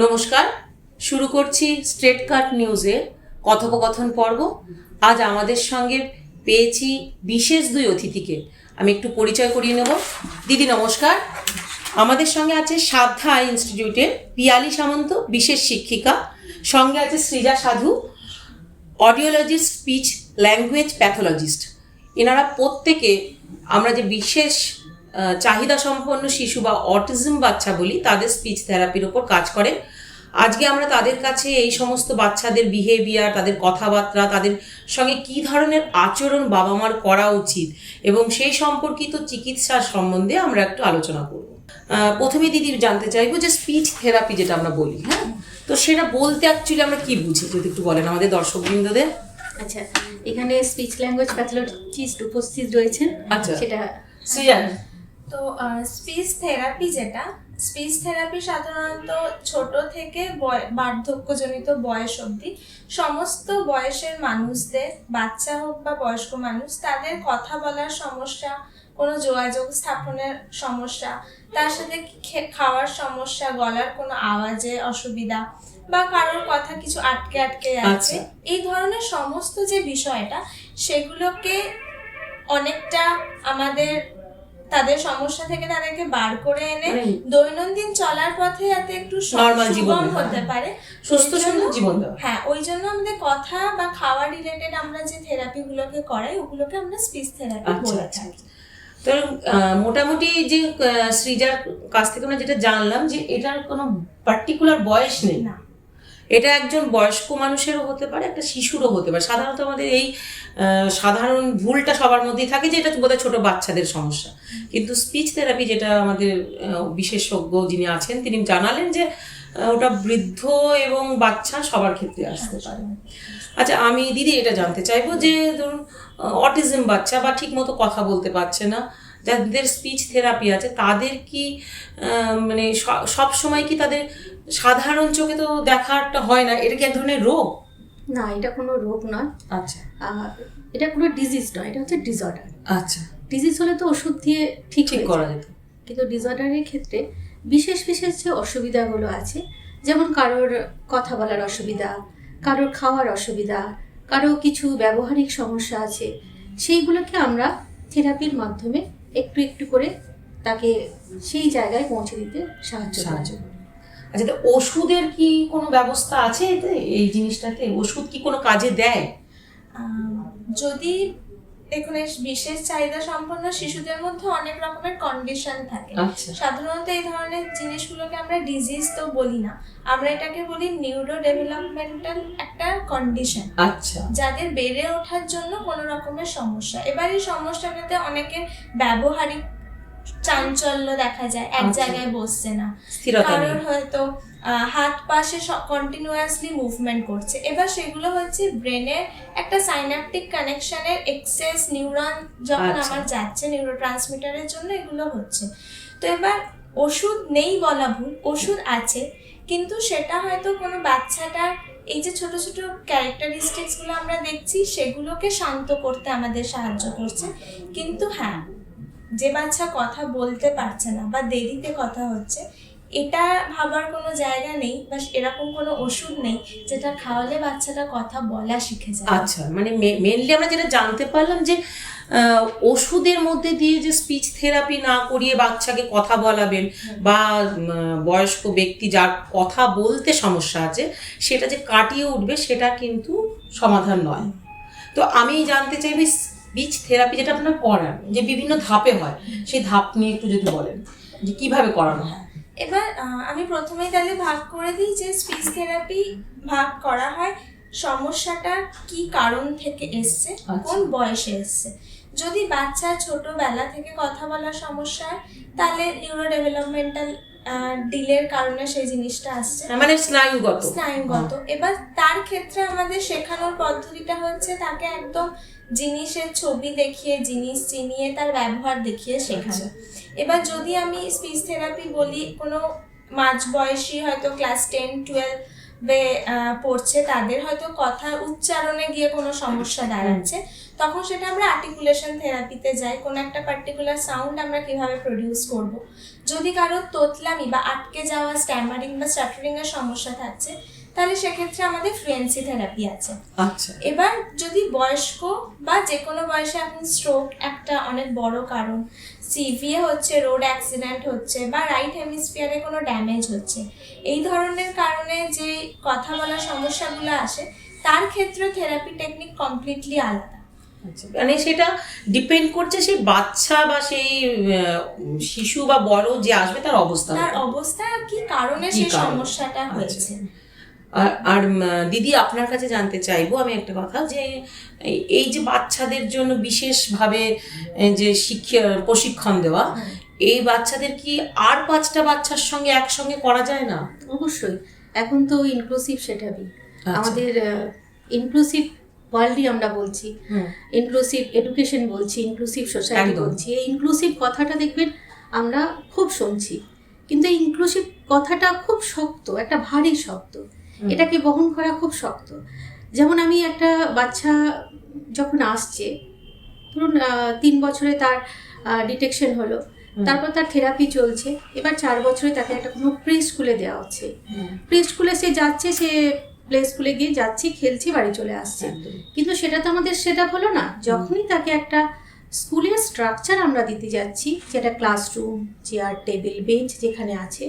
নমস্কার, শুরু করছি স্ট্রেট কাট নিউজে কথোপকথন পর্ব। আজ আমাদের সঙ্গে পেয়েছি বিশেষ দুই অতিথিকে। আমি একটু পরিচয় করিয়ে নেব। দিদি নমস্কার। আমাদের সঙ্গে আছে সাধনা আই ইনস্টিটিউটের পিয়ালি সামন্ত, বিশেষ শিক্ষিকা। সঙ্গে আছে সৃজা সাধু, অডিওলজিস্ট, স্পিচ ল্যাঙ্গুয়েজ প্যাথোলজিস্ট। এনারা প্রত্যেকে আমরা যে বিশেষ চাহিদা সম্পন্ন শিশু বা অটিজম বাচ্চা বলি, তাদের স্পিচ থেরাপির ওপর কাজ করেন। আজকে আমরা তাদের কাছে এই সমস্ত বাচ্চাদের বিহেভিয়ার, তাদের কথাবার্তা, তাদের সঙ্গে কী ধরনের আচরণ বাবা মার করা উচিত এবং সেই সম্পর্কিত চিকিৎসার সম্বন্ধে আমরা একটু আলোচনা করব। প্রথমে দিদি জানতে চাইবো যে স্পিচ থেরাপি যেটা আমরা বলি, হ্যাঁ, তো সেটা বলতে অ্যাকচুয়ালি আমরা কি বুঝি, যদি একটু বলেন আমাদের দর্শকবৃন্দদের। আচ্ছা, এখানে স্পিচ ল্যাঙ্গুয়েজ প্যাথোলজিস্ট উপস্থিত রয়েছেন। আচ্ছা, সেটা সৃজন। তো স্পিচ থেরাপি সাধারণত ছোট থেকে বার্ধক্যজনিত বয়স অবধি সমস্ত বয়সের মানুষদের, বাচ্চা হোক বা বয়স্ক মানুষ, তাদের কথা বলার সমস্যা, কোনো যোগাযোগ স্থাপনের সমস্যা, তার সাথে খাওয়ার সমস্যা, গলার কোনো আওয়াজে অসুবিধা বা কারোর কথা কিছু আটকে যাচ্ছে, এই ধরনের সমস্ত যে বিষয়টা, সেগুলোকে অনেকটা আমাদের তাদের সমস্যা থেকে তাদেরকে বার করে এনে দৈনন্দিন চলার পথে যাতে একটু সুগম হতে পারে, সুস্থ সুন্দর জীবন। হ্যাঁ, ওই জন্য আমাদের কথা বা খাওয়া রিলেটেড আমরা যে থেরাপি গুলোকে করাই, ওগুলোকে আমরা স্পিচ থেরাপি বলে থাকি। তো মোটামুটি যে সৃজার কাছ থেকে আমরা যেটা জানলাম যে এটার কোনো পার্টিকুলার বয়স নেই না, এটা একজন বয়স্ক মানুষেরও হতে পারে, একটা শিশুরও হতে পারে। সাধারণত আমাদের এই সাধারণ ভুলটা সবার মধ্যেই থাকে যে এটা বোধহয় ছোট বাচ্চাদের সমস্যা, কিন্তু স্পিচ থেরাপি যেটা আমাদের বিশেষজ্ঞ যিনি আছেন তিনি জানালেন যে ওটা বৃদ্ধ এবং বাচ্চা সবার ক্ষেত্রে আসতে পারে। আচ্ছা, আমি দিদি এটা জানতে চাইবো যে ধরুন অটিজম বাচ্চা বা ঠিক মতো কথা বলতে পারছে না, যাদের স্পিচ থেরাপি আছে, তাদের কি মানে সব সময় কি তাদের সাধারণ চোখে তো দেখাটা হয় না, এটা কি এক ধরনের রোগ? না, এটা কোনো রোগ নয়। আচ্ছা, এটা কোনো ডিজিজ নয়, এটা হচ্ছে ডিসঅর্ডার। আচ্ছা, ডিজিজ হলে তো ওষুধ দিয়ে ঠিক করা যেত, কিন্তু ডিসঅর্ডারের ক্ষেত্রে বিশেষ যে অসুবিধাগুলো আছে, যেমন কারোর কথা বলার অসুবিধা, কারোর খাওয়ার অসুবিধা, কারো কিছু ব্যবহারিক সমস্যা আছে, সেইগুলোকে আমরা থেরাপির মাধ্যমে একটু একটু করে তাকে সেই জায়গায় পৌঁছে দিতে সাহায্য করি। আচ্ছা, তো ওষুধের কি কোনো ব্যবস্থা আছে এতে, এই জিনিসটাতে ওষুধ কি কোনো কাজে দেয়? যদি এখানে বিশেষ চাহিদা সম্পন্ন শিশুদের মধ্যে অনেক রকমের কন্ডিশন থাকে। সাধারণত এই ধরনের জিনিসগুলোকে আমরা ডিজিজ তো বলি না, আমরা এটাকে বলি নিউরো ডেভেলপমেন্টাল একটা কন্ডিশন। আচ্ছা, যাদের বেড়ে ওঠার জন্য কোনো রকমের সমস্যা। এবার এই সমস্যাটাতে অনেকের ব্যবহারিক চাঞ্চল্য দেখা যায়, এক জায়গায় বসছে না, কারোর হয়তো হাত পাশে কন্টিনিউয়াসলি মুভমেন্ট করছে। এবার সেগুলো হচ্ছে ব্রেনের একটা সাইন্যাপটিক কানেকশনের এক্সেস নিউরন যখন আমার যাচ্ছে নিউরোট্রান্সমিটারের জন্য এগুলো হচ্ছে। তো এবার ওষুধ নেই বলা ভুল, ওষুধ আছে, কিন্তু সেটা হয়তো কোনো বাচ্চাটার এই যে ছোট ছোট ক্যারেক্টারিস্টিক্সগুলো আমরা দেখছি, সেগুলোকে শান্ত করতে আমাদের সাহায্য করছে। কিন্তু হ্যাঁ, যে বাচ্চা কথা বলতে পারছে না বা দেরিতে কথা হচ্ছে, এটা ভাবার কোনো জায়গা নেই বা এরকম কোনো ওষুধ নেই যেটা খাওয়ালে বাচ্চাটা কথা বলা শিখে যায়। আচ্ছা, মানে মেনলি আমরা যেটা জানতে পারলাম যে ওষুধের মধ্যে দিয়ে যে স্পিচ থেরাপি না করিয়ে বাচ্চাকে কথা বলাবেন বা বয়স্ক ব্যক্তি যার কথা বলতে সমস্যা আছে সেটা যে কাটিয়ে উঠবে, সেটা কিন্তু সমাধান নয়। তো আমি জানতে চাইবি স্পিচ থেরাপি যেটা আপনার করান, যে বিভিন্ন ধাপে হয়, সেই ধাপ নিয়ে একটু যদি বলেন যে কিভাবে করানো হয়। এবার আমি প্রথমেই তাহলে ভাগ করে দিই যে স্পিচ থেরাপি ভাগ করা হয় সমস্যাটা কি কারণ থেকে এসছে, কোন বয়সে এসছে। যদি বাচ্চা ছোটবেলা থেকে কথা বলার সমস্যা হয়, তাহলে নিউরো ডেভেলপমেন্টাল ডিলের কারণে সেই জিনিসটা আসছে, মানে স্নায়ুগত। এবার তার ক্ষেত্রে আমাদের শেখানোর পদ্ধতিটা হচ্ছে তাকে একদম জিনিসের ছবি দেখিয়ে, জিনিস চিনিয়ে, তার ব্যবহার দেখিয়ে শেখানো। এবার যদি আমি স্পিচ থেরাপি বলি, কোনো মাঝবয়সী হয়তো ক্লাস 10-12 পড়ছে, তাদের হয়তো কথার উচ্চারণে গিয়ে কোনো সমস্যা দাঁড়াচ্ছে, তখন সেটা আমরা আর্টিকুলেশন থেরাপিতে যাই। কোনো একটা পার্টিকুলার সাউন্ড আমরা কিভাবে প্রডিউস করব, যদি কারোর তোতলামি বা আটকে যাওয়া স্ট্যামারিং বা স্টাটারিং এর সমস্যা থাকছে, তাহলে সেক্ষেত্রে আমাদের ফ্লুয়েন্সি থেরাপি আছে। আচ্ছা, এবার যদি বয়স্ক বা যে কোনো বয়সে এখন স্ট্রোক একটা অনেক বড় কারণ, সিভিএ হচ্ছে, রোড অ্যাক্সিডেন্ট হচ্ছে, বা রাইট হেমিস্ফিয়ারে কোনো ড্যামেজ হচ্ছে, এই ধরনের কারণে যে কথা বলার সমস্যাগুলো আসে, তার ক্ষেত্রে থেরাপি টেকনিক কমপ্লিটলি আলাদা। আচ্ছা, মানে সেটা ডিপেন্ড করছে সেই বাচ্চা বা সেই শিশু বা বড় যে আসবে তার অবস্থা, তার অবস্থা আর কি কারণে কি সেই কারণ? সমস্যাটা হয়েছে। আর দিদি আপনার কাছে জানতে চাইবো আমি একটা কথা, যে এই যে বাচ্চাদের জন্য বিশেষভাবে যে প্রশিক্ষণ দেওয়া, এই বাচ্চাদের কি আর 5টা বাচ্চার সঙ্গে একসঙ্গে করা যায় না? অবশ্যই, এখন তো ইনক্লুসিভ সেটাই আচ্ছা। আমাদের ইনক্লুসিভ ওয়ার্ল্ডই আমরা বলছি, ইনক্লুসিভ এডুকেশন বলছি, ইনক্লুসিভ সোসাইটি একদম। বলছি। এই ইনক্লুসিভ কথাটা দেখবেন আমরা খুব শুনছি, কিন্তু এই ইনক্লুসিভ কথাটা খুব শক্ত, একটা ভারী শব্দ, এটাকে বহন করা খুব শক্ত। যেমন আমি একটা বাচ্চা যখন আসছে, ধরুন 3 বছরে তার ডিটেকশন হলো, তারপর তার থেরাপি চলছে, এবার 4 বছরে তাকে একটা কোনো প্রি স্কুলে দেওয়া হচ্ছে। প্রি স্কুলে সে যাচ্ছে, সে প্লে স্কুলে গিয়ে যাচ্ছে, খেলছে, বাড়ি চলে আসছে, কিন্তু সেটা তো আমাদের সেটা হলো না। যখনই তাকে একটা স্কুলের স্ট্রাকচার আমরা দিতে যাচ্ছি, যেটা ক্লাসরুম, চেয়ার, টেবিল, বেঞ্চ যেখানে আছে,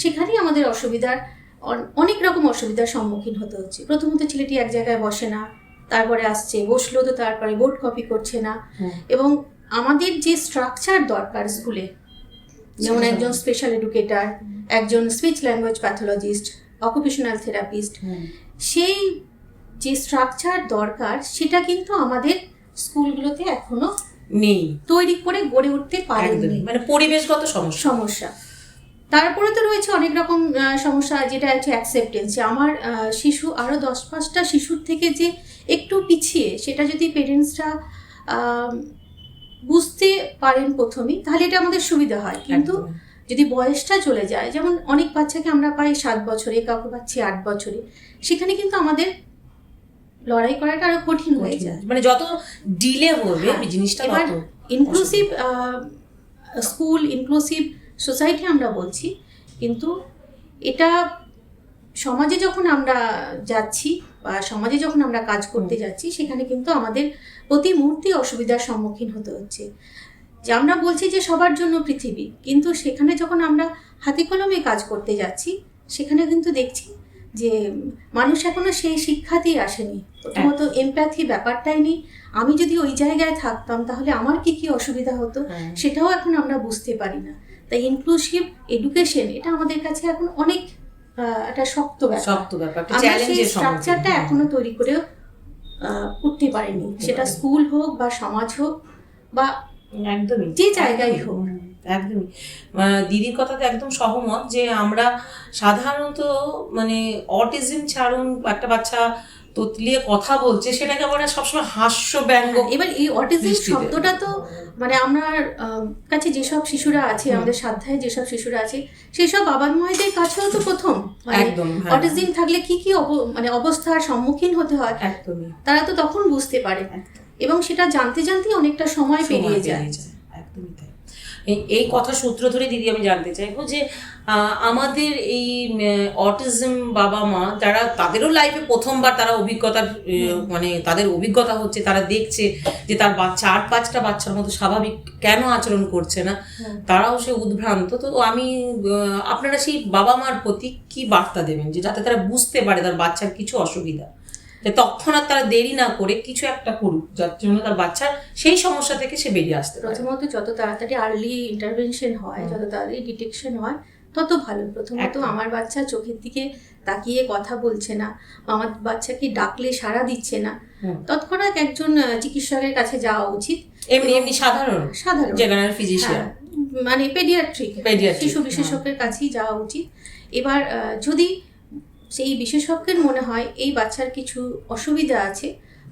সেখানেই আমাদের অনেক রকম অসুবিধার সম্মুখীন হতে হচ্ছে। প্রথমত ছেলেটি এক জায়গায় বসে না, তারপরে আসছে, বসলো তো তারপরে বোর্ড কপি করছে না, এবং আমাদের যে স্ট্রাকচার দরকার স্কুলে, যেমন একজন স্পেশাল এডুকেটর, একজন speech language pathologist, occupational therapist, সেই যে স্ট্রাকচার দরকার সেটা কিন্তু আমাদের স্কুলগুলোতে এখনো নেই, তৈরি করে গড়ে উঠতে পারেনি, মানে পরিবেশগত সমস্যা। তারপরে তো রয়েছে অনেক রকম সমস্যা, যেটা হচ্ছে অ্যাকসেপ্টেন্স। আমার শিশু আরও 10-5টা শিশুর থেকে যে একটু পিছিয়ে, সেটা যদি পেরেন্টসরা বুঝতে পারেন প্রথমেই, তাহলে এটা আমাদের সুবিধা হয়। কিন্তু যদি বয়সটা চলে যায়, যেমন অনেক বাচ্চাকে আমরা পাই 7 বছরে, কাউকে পাচ্ছি 8 বছরে, সেখানে কিন্তু আমাদের লড়াই করাটা আরো কঠিন হয়ে যায়। মানে যত ডিলে হবে জিনিসটা, এবার ইনক্লুসিভ স্কুল, ইনক্লুসিভ সোসাইটি আমরা বলছি, কিন্তু এটা সমাজে যখন আমরা যাচ্ছি বা সমাজে যখন আমরা কাজ করতে যাচ্ছি, সেখানে কিন্তু আমাদের প্রতি মুহূর্তে অসুবিধার সম্মুখীন হতে হচ্ছে। যে আমরা বলছি যে সবার জন্য পৃথিবী, কিন্তু সেখানে যখন আমরা হাতে কলমে কাজ করতে যাচ্ছি, সেখানে কিন্তু দেখছি যে মানুষ এখনো সেই শিক্ষাতেই আসেনি। প্রথমত এমপ্যাথি ব্যাপারটাই নেই। আমি যদি ওই জায়গায় থাকতাম তাহলে আমার কি কি অসুবিধা হতো, সেটাও এখন আমরা বুঝতে পারি না। তাই ইনক্লুসিভ এডুকেশন এটা আমাদের কাছে এখন অনেক একটা শক্ত ব্যাপার। আমরা সেই স্ট্রাকচারটা এখনো তৈরি করে উঠতে পারিনি, সেটা স্কুল হোক বা সমাজ হোক বা একদমই যে জায়গায় হোক। একদমই দিদির কথাতে একদম সহমত, যে আমরা সাধারণত মানে অটিজম ছাড়ুন, একটা বাচ্চা তোতলিয়ে কথা বলছে, সেটাকে আমরা সবসময় হাস্য ব্যঙ্গ। এবার এই অটিজম শব্দটা তো মানে আমার কাছে যেসব শিশুরা আছে, আমাদের সাধ্যায় যেসব শিশুরা আছে, সেসব বাবা মায়েদের কাছেও তো প্রথম, মানে অটিজম থাকলে কি কি মানে অবস্থার সম্মুখীন হতে হয়, তারা তো তখন বুঝতে পারে, এবং সেটা জানতে জানতে অনেকটা সময় পেরিয়ে যায়। একদমই তাই। এই কথা সূত্র ধরে দিদি আমি জানতে চাইবো যে আমাদের এই অটিজম বাবা মা যারা, তাদেরও লাইফে প্রথমবার তারা অভিজ্ঞতার মানে তাদের অভিজ্ঞতা হচ্ছে, তারা দেখছে যে তার বাচ্চা 8-5টা বাচ্চার মতো স্বাভাবিক কেন আচরণ করছে না, তারাও সে উদ্ভ্রান্ত। তো আমি আপনারা সেই বাবা মার প্রতি কি বার্তা দেবেন, যে যাতে তারা বুঝতে পারে তার বাচ্চার কিছু অসুবিধা, যে তৎক্ষণাৎ তারা দেরি না করে কিছু একটা করুক, যার জন্য তার বাচ্চার সেই সমস্যা থেকে সে বেরিয়ে আসতে পারে। প্রথমত যত তাড়াতাড়ি আর্লি ইন্টারভেনশন হয়, যত তাড়াতাড়ি ডিটেকশন হয়, তত ভালো। প্রথমত আমার বাচ্চা চোখের দিকে তাকিয়ে কথা বলছে না, আমার বাচ্চাকে ডাকলে সাড়া দিচ্ছে না, তৎক্ষণাৎ একজন চিকিৎসকের কাছে যাওয়া উচিত। এমনি সাধারণ জেনারেল ফিজিশিয়ান, মানে পেডিয়াট্রিক শিশু বিশেষজ্ঞের কাছেই যাওয়া উচিত। এবার যদি সেই বিশেষজ্ঞের মনে হয় এই বাচ্চার কিছু অসুবিধা আছে,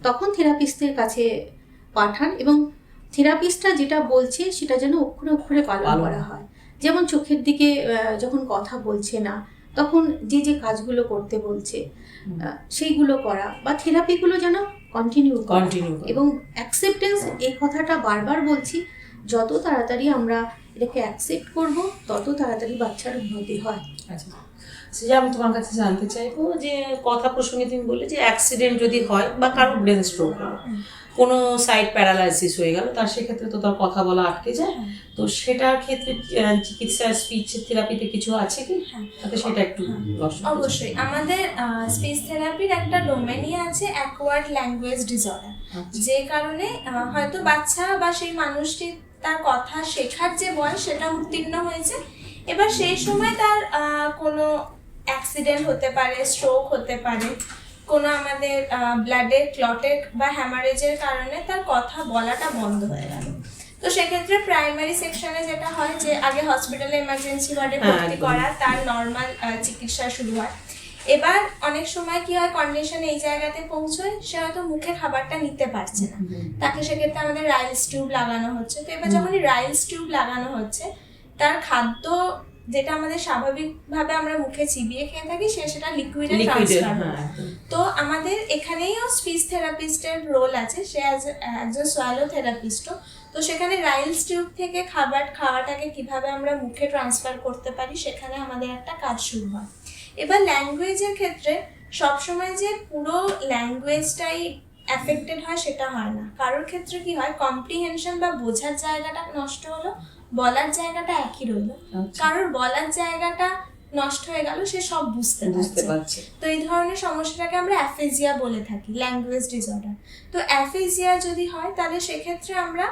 তখন থেরাপিস্টের কাছে পাঠান, এবং থেরাপিস্টরা যেটা বলছে সেটা যেন অক্ষরে অক্ষরে পালন করা হয়। যেমন চোখের দিকে যখন কথা বলছে না, তখন যে যে কাজগুলো করতে বলছে সেইগুলো করা, বা থেরাপিগুলো যেন কন্টিনিউ, এবং অ্যাকসেপ্টেন্স, এই কথাটা বারবার বলছি যত তাড়াতাড়ি আমরা এটাকে অ্যাকসেপ্ট করব তত তাড়াতাড়ি বাচ্চার উন্নতি হয়। আচ্ছা, সেটা আমি তোমার কাছে জানতে চাইবো যে কথা প্রসঙ্গে তুমি বললে যে অ্যাক্সিডেন্ট যদি হয় বা কারো ব্রেন স্ট্রোক হলো, কোনো সাইড প্যারালাইসিস হয়ে গেল, তার সেক্ষেত্রে তো তার কথা বলা আটকে যায়। তো সেটার ক্ষেত্রে চিকিৎসা স্পিচ থেরাপিতে কিছু আছে কি? তাতে সেটা একটু অবশ্যই আমাদের স্পিচ থেরাপির একটা ডোমেনই আছে অ্যাকোয়ার্ড ল্যাঙ্গুয়েজ ডিসঅর্ডার, যে কারণে হয়তো বাচ্চা বা সেই মানুষটি তার কথা শেখার যে বয়স সেটা উত্তীর্ণ হয়েছে, এবার সেই সময় তার কোনো অ্যাক্সিডেন্ট হতে পারে, স্ট্রোক হতে পারে, কোনো আমাদের ব্লাডের ক্লটের বা হ্যামারেজের কারণে তার কথা বলাটা বন্ধ হয়ে গেল। তো সেক্ষেত্রে প্রাইমারি সেকশনে যেটা হয় যে আগে হসপিটালে এমার্জেন্সি ওয়ার্ডে ভর্তি করা, তার নর্মাল চিকিৎসা শুরু হয়। এবার অনেক সময় কি হয়, কন্ডিশন এই জায়গাতে পৌঁছয় সে হয়তো মুখে খাবারটা নিতে পারছে না, তাকে সেক্ষেত্রে আমাদের রাইলস টিউব লাগানো হচ্ছে। তো এবার যখনই রাইলস টিউব লাগানো হচ্ছে, তার খাদ্য যেটা আমাদের স্বাভাবিকভাবে আমরা মুখে চিবিয়ে খেয়ে থাকি সেটা লিকুইডে ট্রান্সফার হয়। তো আমাদের এখানেও স্পিচ থেরাপিস্টের রোল আছে, সে একজন সোয়ালো থেরাপিস্টও। তো সেখানে রাইলস টিউব থেকে খাবার খাওয়াটাকে কিভাবে আমরা মুখে ট্রান্সফার করতে পারি সেখানে আমাদের একটা কাজ শুরু হয়। এবার ল্যাঙ্গুয়েজের ক্ষেত্রে সবসময় যে পুরো ল্যাঙ্গুয়েজটাই অ্যাফেক্টেড হয় সেটা হয় না। কারোর ক্ষেত্রে কি হয়, কম্প্রিহেনশন বা বোঝার জায়গাটা নষ্ট হলো, বলার জায়গাটা একই রইলো। কারোর বলার জায়গাটা নষ্ট হয়ে গেল, সে সব বুঝতে পারছে। তো এই ধরনের সমস্যাটাকে আমরা অ্যাফেজিয়া বলে থাকি, ল্যাঙ্গুয়েজ ডিসঅর্ডার। তো অ্যাফেজিয়া যদি হয় তাহলে সেক্ষেত্রে আমরা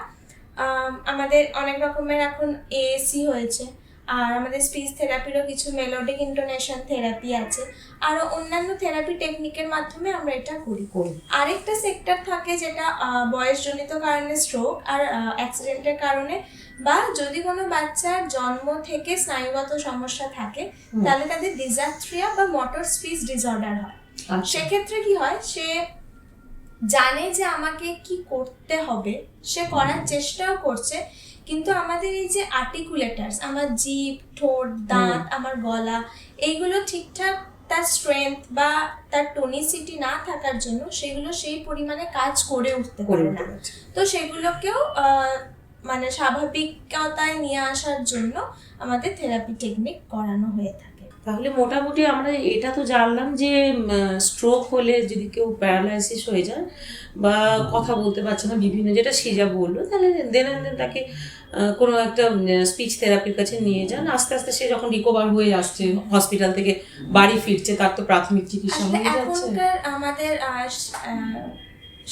আমাদের অনেক রকমের এখন এএসি হয়েছে, আর আমাদের স্পিচ থেরাপিরও কিছু মেলোডিক ইন্টোনেশন থেরাপি আছে, আরও অন্যান্য থেরাপি টেকনিকের মাধ্যমে আমরা এটা করি। আরেকটা সেক্টর থাকে যেটা বয়সজনিত কারণে স্ট্রোক আর অ্যাক্সিডেন্টের কারণে, বা যদি কোনো বাচ্চার জন্ম থেকে স্নায়ুগত সমস্যা থাকে তাহলে তাদের ডিজার্থ্রিয়া বা মোটর স্পিচ ডিসঅর্ডার হয়। সেক্ষেত্রে কি হয়, সে জানে যে আমাকে কি করতে হবে, সে করার চেষ্টাও করছে, কিন্তু আমাদের এই যে আর্টিকুলেটার্স, আমার জিভ, ঠোঁট, দাঁত, আমার গলা, এইগুলো ঠিকঠাক তার স্ট্রেংথ বা তার টোনিসিটি না থাকার জন্য সেগুলো সেই পরিমাণে কাজ করে উঠতে পারে না। তো সেগুলোকেও মানে স্বাভাবিকতায় নিয়ে আসার জন্য আমাদের থেরাপি টেকনিক করানো হয়ে থাকে। তাহলে মোটামুটি আমরা এটা তো জানলাম যে স্ট্রোক হলে যদি কেউ প্যারালাইসিস হয়ে যায় বা কথা বলতে পারছে না, বিভিন্ন যেটা সিজা বললো, তাহলে দেন তাকে কোনো একটা স্পিচ থেরাপির কাছে নিয়ে যান। আস্তে আস্তে সে যখন রিকভার হয়ে আসছে, হসপিটাল থেকে বাড়ি ফিরছে, তার তো প্রাথমিক চিকিৎসা হয়ে যাচ্ছে। এখনকার আমাদের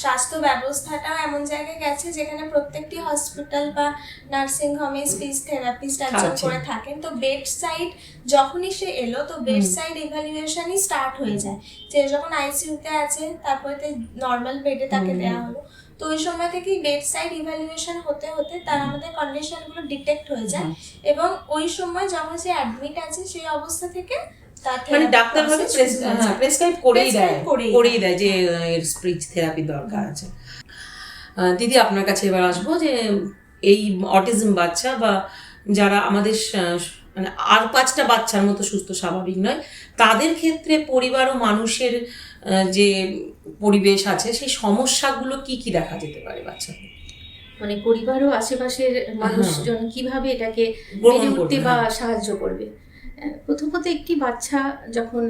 স্বাস্থ্য ব্যবস্থাটাও এমন জায়গায় গেছে যেখানে প্রত্যেকটি হসপিটাল বা নার্সিং হোমে স্পিচ থেরাপিস্ট একজন করে থাকেন। তো বেড সাইড যখনই সে এলো, তো বেড সাইড ইভ্যালুয়েশনই স্টার্ট হয়ে যায়, যে যখন আইসিইউতে আছে তারপরে নর্মাল বেডে তাকে দেওয়া হলো। তো ওই সময় থেকেই বেড সাইড ইভ্যালুয়েশন হতে হতে তার আমাদের কন্ডিশনগুলো ডিটেক্ট হয়ে যায়, এবং ওই সময় যখন সে অ্যাডমিট আছে সেই অবস্থা থেকে মানে ডাক্তার হলে প্রেসক্রাইব করেই দেয় যে এর স্পিচ থেরাপি দরকার আছে। দিদি, আপনার কাছে এবার আসবো যে এই অটিজম বাচ্চা বা যারা আমাদের মানে আর 5টা বাচ্চার মতো সুস্থ স্বাভাবিক নয়, তাদের ক্ষেত্রে পরিবার ও মানুষের যে পরিবেশ আছে সেই সমস্যাগুলো কি কি দেখা যেতে পারে বাচ্চাদের? মানে পরিবার ও আশেপাশের মানুষজন কিভাবে এটাকে বেড়ে উঠতে বা সাহায্য করবে। প্রথমত একটি বাচ্চা যখন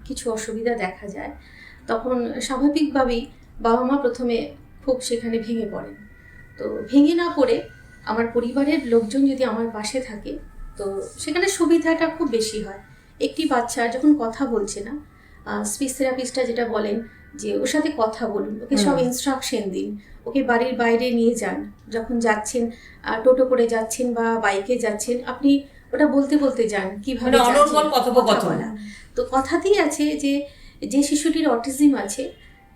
কিছু অসুবিধা দেখা যায় তখন স্বাভাবিকভাবেই বাবা মা প্রথমে খুব সেখানে ভেঙে পড়েন। তো ভেঙে না পড়ে আমার পরিবারের লোকজন যদি আমার পাশে থাকে তো সেখানে সুবিধাটা খুব বেশি হয়। একটি বাচ্চা যখন কথা বলছে না, স্পিচ থেরাপিস্টরা যেটা বলেন যে ওর সাথে কথা বলুন, ওকে সব ইনস্ট্রাকশন দিন, ওকে বাড়ির বাইরে নিয়ে যান, যখন যাচ্ছেন টোটো করে যাচ্ছেন বা বাইকে যাচ্ছেন, আপনি ওটা বলতে বলতে যান কিভাবে কথোপকথন। তো কথাতেই আছে যে শিশুটির অটিজম আছে,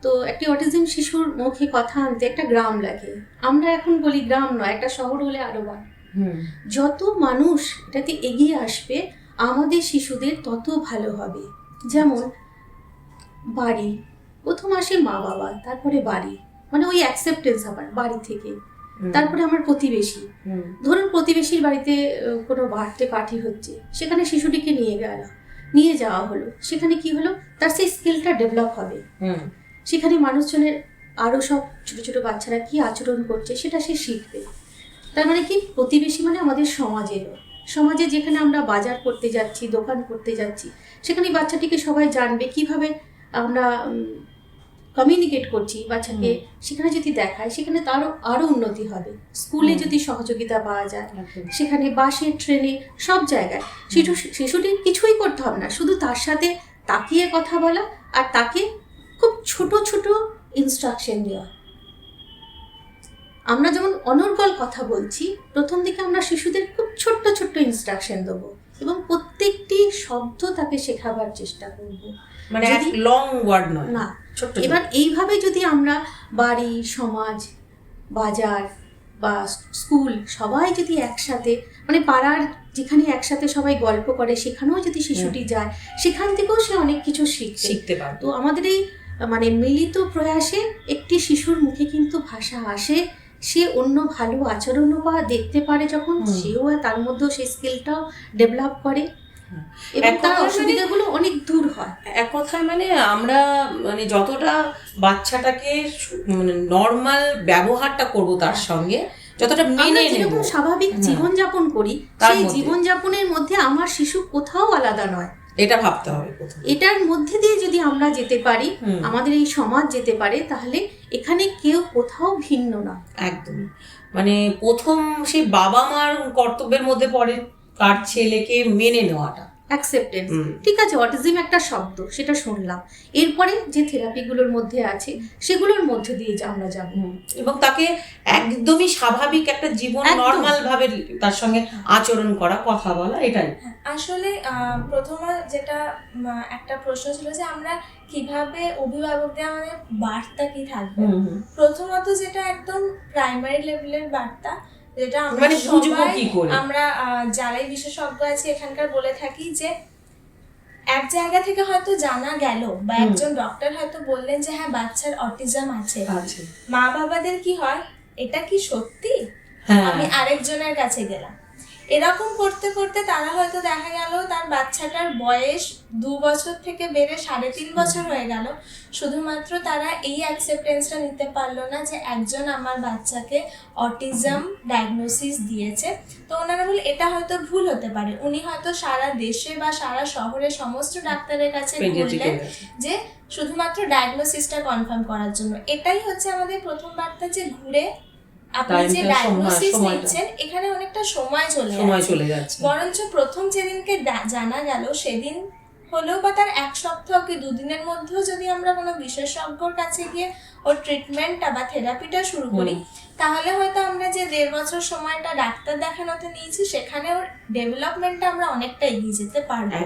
তো একটি অটিজম শিশুর মুখে কথা আনতে একটা গ্রাম লাগে। আমরা এখন বলি গ্রাম নয়, একটা শহর হলে আরো ভালো। যত মানুষ এটাতে এগিয়ে আসবে আমাদের শিশুদের তত ভালো হবে। যেমন বাড়ি, প্রথম আসে মা বাবা, তারপরে বাড়ি, মানে ওই অ্যাকসেপ্টেন্স আবার বাড়ি থেকে, তারপরে আমার প্রতিবেশী। ধরুন প্রতিবেশীর বাড়িতে কোনো বার্থডে পার্টি হচ্ছে, সেখানে শিশুটিকে নিয়ে যাওয়া হলো, সেখানে কি হলো, তার সেই স্কিলটা ডেভেলপ হবে। সেখানে মানুষজনের আরও সব ছোট ছোট বাচ্চারা কি আচরণ করছে সেটা সে শিখবে। তার মানে কি, প্রতিবেশী মানে আমাদের সমাজে যেখানে আমরা বাজার করতে যাচ্ছি, দোকান করতে যাচ্ছি, সেখানে বাচ্চাটিকে সবাই জানবে, কিভাবে আমরা কমিউনিকেট করছি বাচ্চাকে, সেখানে যদি দেখায় সেখানে তারও আরও উন্নতি হবে। স্কুলে যদি সহযোগিতা পাওয়া যায়, সেখানে বাসে, ট্রেনে, সব জায়গায় শিশুটির কিছুই করতে হবে না, শুধু তার সাথে তাকিয়ে কথা বলা আর তাকে খুব ছোট ছোট ইনস্ট্রাকশন দেওয়া। আমরা যেমন অনর্গল কথা বলছি, প্রথম দিকে আমরা শিশুদের খুব ছোট্ট ছোট্ট ইনস্ট্রাকশন দেবো এবং প্রত্যেকটি শব্দ তাকে শেখাবার চেষ্টা করব। মানে লং ওয়ার্ড নয়, না। ছোট্ট। এবার এইভাবে যদি আমরা বাড়ি, সমাজ, বাজার বা স্কুল সবাই যদি একসাথে, মানে পাড়ার যেখানে একসাথে সবাই গল্প করে সেখানেও যদি শিশুটি যায়, সেখান থেকেও সে অনেক কিছু শিখতে পারে। তো আমাদের এই মানে মিলিত প্রয়াসে একটি শিশুর মুখে কিন্তু ভাষা আসে, সে অন্য ভালো আচরণও দেখতে পারে, যখন সেও তার মধ্যেও সেই স্কিলটাও ডেভেলপ করে এবং তার অসুবিধাগুলো অনেক দূর হয়। এক কথায় মানে আমরা মানে যতটা বাচ্চাটাকে মানে নর্মাল ব্যবহারটা করব তার সঙ্গে, যতটা মেনে নেব, স্বাভাবিক জীবনযাপন করি, সেই জীবনযাপনের মধ্যে আমার শিশু কোথাও আলাদা নয়, এটা ভাবতে হবে। এটার মধ্যে দিয়ে যদি আমরা যেতে পারি, আমাদের এই সমাজ যেতে পারে, তাহলে এখানে কেউ কোথাও ভিন্ন না। একদমই। মানে প্রথম সেই বাবা মার কর্তব্যের মধ্যে পড়ে তার ছেলেকে মেনে নেওয়াটা, অ্যাকসেপ্টেন্স। ঠিক আছে, অটিজম একটা শব্দ, সেটা শুনলাম, এরপরে যে থেরাপিগুলোর মধ্যে আছে সেগুলোর মধ্যে দিয়ে আমরা যাব এবং তাকে একদমই স্বাভাবিক একটা জীবন, নর্মাল ভাবে তার সঙ্গে আচরণ করা, কথা বলা, এটাই আসলে প্রথমে যেটা একটা প্রশ্ন ছিল যে আমরা কিভাবে অভিভাবকদের আমাদের বার্তা কি থাকবে। প্রথমত যেটা একদম প্রাইমারি লেভেলের বার্তা, যেটা আমরা যারাই বিশেষজ্ঞ আছে এখানকার বলে থাকি, যে এক জায়গা থেকে হয়তো জানা গেল বা একজন ডক্টর হয়তো বললেন যে হ্যাঁ বাচ্চার অটিজম আছে, মা বাবাদের কি হয়, এটা কি সত্যি, আমি আরেকজনের কাছে গেলাম, এরকম করতে করতে তারা হয়তো দেখা গেল তার বাচ্চাটার বয়স 2 বছর থেকে বেড়ে 3.5 বছর হয়ে গেল, শুধুমাত্র তারা এই অ্যাকসেপ্টেন্সটা নিতে পারলো না যে একজন আমার বাচ্চাকে অটিজম ডায়াগনোসিস দিয়েছে। তো ওনারা বলে এটা হয়তো ভুল হতে পারে, উনি হয়তো সারা দেশে বা সারা শহরে সমস্ত ডাক্তারের কাছে ঘুরলেন যে শুধুমাত্র ডায়াগনোসিসটা কনফার্ম করার জন্য। এটাই হচ্ছে আমাদের প্রথম বার্তা, যে ঘুরে আপনি যে ডায়াগনোসিস নিচ্ছেন এখানে অনেকটা সময় চলে যাচ্ছে। বরঞ্চ প্রথম যেদিনকে জানা গেল সেদিন হলেও বা তার 1 সপ্তাহ কি 2 দিনের মধ্যেও যদি আমরা কোনো বিশেষজ্ঞর কাছে গিয়ে ওর ট্রিটমেন্টটা বা থেরাপিটা শুরু করি, তাহলে হয়তো আমরা যে 1.5 বছর সময়টা ডাক্তার দেখানোতে নিয়েছি সেখানে ওর ডেভেলপমেন্টটা আমরা অনেকটা এগিয়ে যেতে পারবো।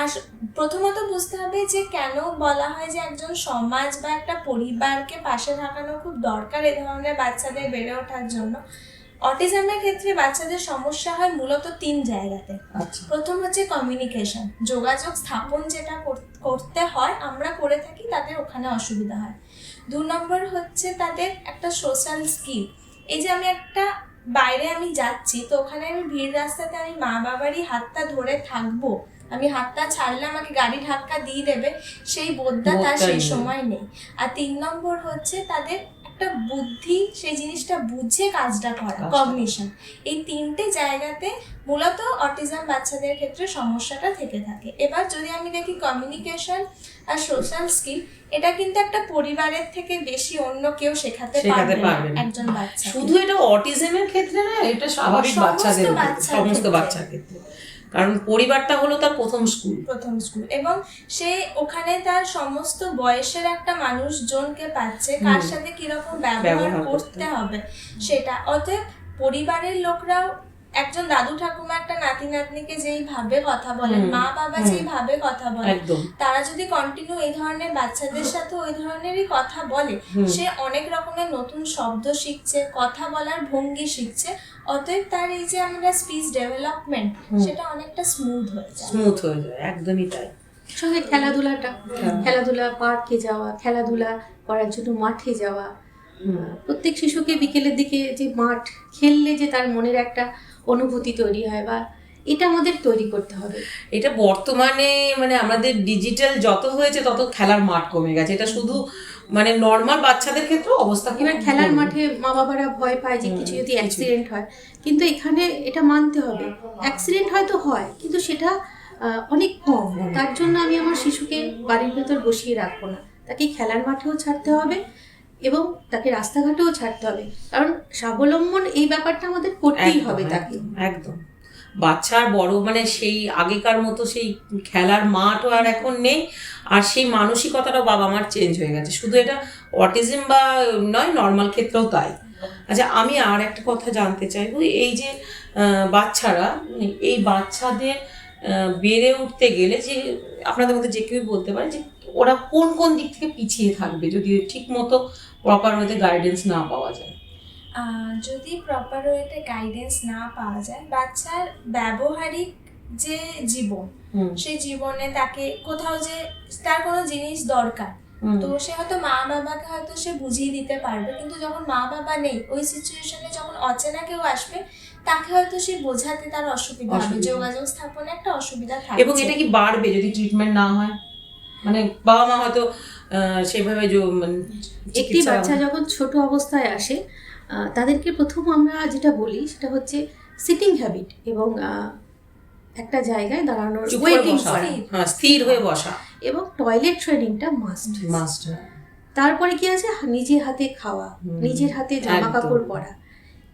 আর প্রথমত বুঝতে হবে যে কেন বলা হয় যে একজন সমাজ বা একটা পরিবারকে পাশে থাকানো খুব দরকার এই ধরনের বাচ্চাদের বেড়ে ওঠার জন্য। অটিজমের ক্ষেত্রে বাচ্চাদের সমস্যা হয় মূলত 3 জায়গাতে। প্রথম হচ্ছে কমিউনিকেশন, যোগাযোগ স্থাপন যেটা করতে হয় আমরা করে থাকি, তাদের ওখানে অসুবিধা হয়। 2 নম্বর হচ্ছে তাদের একটা সোশ্যাল স্কিল, এই যে আমি একটা বাইরে আমি যাচ্ছি, তো ওখানে আমি ভিড় রাস্তাতে আমি মা বাবারই হাতটা ধরে থাকবো, আমি হাতটা ছাড়লে আমাকে গাড়ি ধাক্কা দিয়ে দেবে, সেই বোধটা তার সেই সময় নেই। আর 3 নম্বর হচ্ছে তাদের একটা বুদ্ধি, সেই জিনিসটা বুঝে কাজটা করা, কগনিশন। এই 3টে জায়গাতে মূলত অটিজম বাচ্চাদের ক্ষেত্রে সমস্যাটা থেকে থাকে। এবার যদি আমি দেখি কমিউনিকেশন আর সোশ্যাল স্কিল, এটা কিন্তু একটা পরিবারের থেকে বেশি অন্য কেউ শেখাতে পারবে না একজন বাচ্চা। শুধু এটা অটিজমের ক্ষেত্রে না, এটা স্বাভাবিক বাচ্চাদের, সমস্ত বাচ্চার ক্ষেত্রে, কারণ পরিবারটা হলো তার প্রথম স্কুল এবং সে ওখানে তার সমস্ত বয়সের একটা মানুষজনকে পাচ্ছে, কার সাথে কিরকম ব্যবহার করতে হবে সেটা। অতএব পরিবারের লোকরাও, একজন দাদু ঠাকুমা একটা নাতি নাতনিকে যেইভাবে কথা বলেন, মা বাবা যেইভাবে কথা বলে, তারা যদি কন্টিনিউ এই ধরনের বাচ্চাদের সাথে ওই ধরনেরই কথা বলে, সে অনেক রকমের নতুন শব্দ শিখছে, কথা বলার ভঙ্গি শিখছে। অতএব তার এই যে আমরা স্পিচ ডেভেলপমেন্ট, সেটা অনেকটা স্মুথ হয়ে যায়। একদমই তাই। সঙ্গে খেলাধুলা, পার্কে যাওয়া, খেলাধুলা করার জন্য মাঠে যাওয়া, প্রত্যেক শিশুকে বিকেলের দিকে যে মাঠ খেললে যে তার মনের একটা অনুভূতি তৈরি হয়, বা এটা আমাদের তৈরি করতে হবে। এটা বর্তমানে মানে আমাদের ডিজিটাল যত হয়েছে তত খেলার মাঠ কমে গেছে। এটা শুধু মানে নর্মাল বাচ্চাদের ক্ষেত্রে অবস্থা খুব এবার খেলার গুরুতর। মাঠে মা বাবারা ভয় পায় যে কিছু যদি অ্যাক্সিডেন্ট হয়, কিন্তু এখানে এটা মানতে হবে, অ্যাক্সিডেন্ট হয়তো হয় কিন্তু সেটা অনেক কম। তার জন্য আমি আমার শিশুকে বাড়ির ভেতর বসিয়ে রাখবো না, তাকে খেলার মাঠেও ছাড়তে হবে এবং তাকে রাস্তাঘাটেও ছাড়তে হবে, কারণ স্বাবলম্বন এই ব্যাপারটা আমাদের করতেই হবে তাকে। একদম বাচ্চা আর বড় মানে সেই আগেকার মতো সেই খেলার মাঠও আর এখন নেই, আর সেই মানসিকতাটাও বাবা মার চেঞ্জ হয়ে গেছে। শুধু এটা অটিজম বা নয়, নর্মাল ক্ষেত্রেও তাই। আচ্ছা, আমি আর একটা কথা জানতে চাইবো, এই যে বাচ্চারা, এই বাচ্চাদের বেড়ে উঠতে গেলে যে আপনাদের মধ্যে যে কেউ বলতে পারে যে ওরা কোন কোন দিক থেকে পিছিয়ে থাকবে যদি ঠিক মতো প্রপার ওয়েতে গাইডেন্স না পাওয়া যায়? যদি প্রপার ওয়েতে গাইডেন্স না পাওয়া যায়, বাচ্চার ব্যবহারিক যে জীবন, সেই জীবনে তাকে কোথাও যে তার কোনো জিনিস দরকার, তো সে হয়তো মা বাবাকে হয়তো সে বুঝিয়ে দিতে পারবে, কিন্তু যখন মা বাবা নেই ওই সিচুয়েশনে, যখন অচেনা কেউ আসবে তাকে হয়তো সে বোঝাতে তার অসুবিধা হবে, যোগাযোগ স্থাপনে একটা অসুবিধা থাকবে। এবং এটা কি বাড়বে যদি ট্রিটমেন্ট না হয়? মানে বাবা মা হয়তো সেভাবে একটি বাচ্চা যখন ছোট অবস্থায় আসে তাদেরকে প্রথম আমরা যেটা বলি সেটা হচ্ছে সিটিং হ্যাবিট এবং একটা জায়গায় দাঁড়ানোর, ওয়েটিং করা, স্থির হয়ে বসা, এবং টয়লেট ট্রেনিংটা মাস্ট। তারপরে কি আছে, নিজের হাতে খাওয়া, নিজের হাতে জামা কাপড় পরা,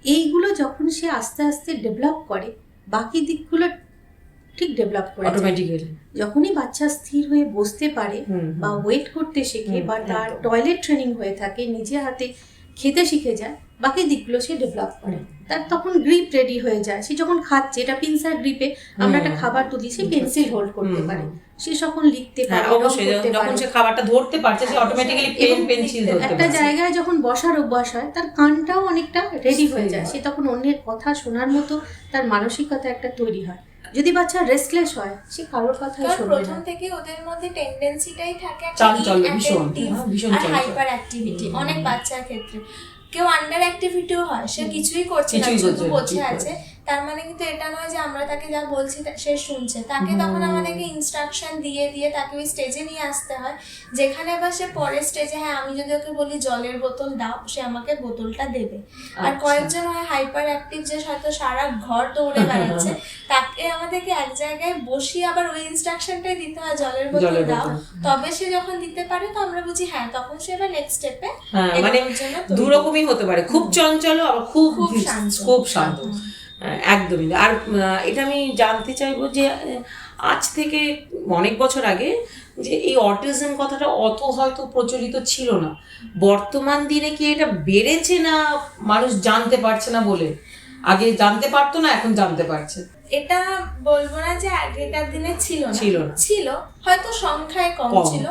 এইগুলো যখন সে আস্তে আস্তে ডেভেলপ করে, বাকি দিকগুলো ঠিক ডেভেলপ করে অটোমেটিক্যালি। যখনই বাচ্চা স্থির হয়ে বসতে পারে বা ওয়েট করতে শেখে বা তার টয়লেট ট্রেনিং হয়ে থাকে, নিজের হাতে খেতে শিখে যায়, বাকি দিকগুলো সে ডেভেলপ করে। তার তখন গ্রিপ রেডি হয়ে যায়, সে যখন খাচ্ছে, এটা পিনসার গ্রিপে আমরা একটা খাবার তুলি, সে পেন্সিল হোল্ড করতে পারে, সে যখন লিখতে পারে, অবশ্যই যখন সে খাবারটা ধরতে পারছে সে অটোমেটিক্যালি পেন পেন্সিল ধরতে পারছে। একটা জায়গায় যখন বসার অভ্যাস হয়, তার কানটাও অনেকটা রেডি হয়ে যায়, সে তখন অন্যের কথা শোনার মতো তার মানসিকতা একটা তৈরি হয়। যদি বাচ্চা রেস্টলেস হয়, সে কারোর কথাই শুনবে না। প্রথম থেকে ওদের মধ্যে টেন্ডেন্সিটাই থাকে চাঞ্চল্য, ভীষণ আর হাইপার অ্যাক্টিভিটি। অনেক বাচ্চার ক্ষেত্রে কেউ আন্ডার অ্যাক্টিভিটিও হয়, সে কিছুই করছে না, শুধু বসে আছে, তার মানে কিন্তু এটা নয় যে আমরা তাকে যা বলছি সে শুনছে। তাকে তখন আমাদেরকে ইনস্ট্রাকশন দিয়ে দিয়ে তাকে ওই স্টেজে নিয়ে আসতে হয়, যেখানে আবার সে পরের স্টেজে, হ্যাঁ আমি যদি ওকে বলি জলের বোতল দাও, সে আমাকে বোতলটা দেবে। আর কয়েকজন হয় হাইপার অ্যাক্টিভ, যে হয়তো সারা ঘর দৌড়ে বেড়াচ্ছে, তাকে আমাদেরকে এক জায়গায় বসিয়ে আবার ওই ইনস্ট্রাকশনটাই দিতে হয়, জলের বোতল দাও, তবে সে যখন দিতে পারে তো আমরা বুঝি হ্যাঁ তখন সে এবার নেক্সট স্টেপে। মানে দু রকমই হতে পারে, খুব চঞ্চল আবার খুব শান্ত। একদমই। আর এটা আমি জানতে চাইবো যে আজ থেকে অনেক বছর আগে যে এই অটিজম কথাটা অত হয়তো প্রচলিত ছিল না, বর্তমান দিনে কি এটা বেড়েছে না মানুষ জানতে পারছে না বলে? আগে জানতে পারতো না, এখন জানতে পারছে। এটা বলবো না যে আগেকার দিনে ছিল না, ছিল হয়তো সংখ্যায় কম ছিল,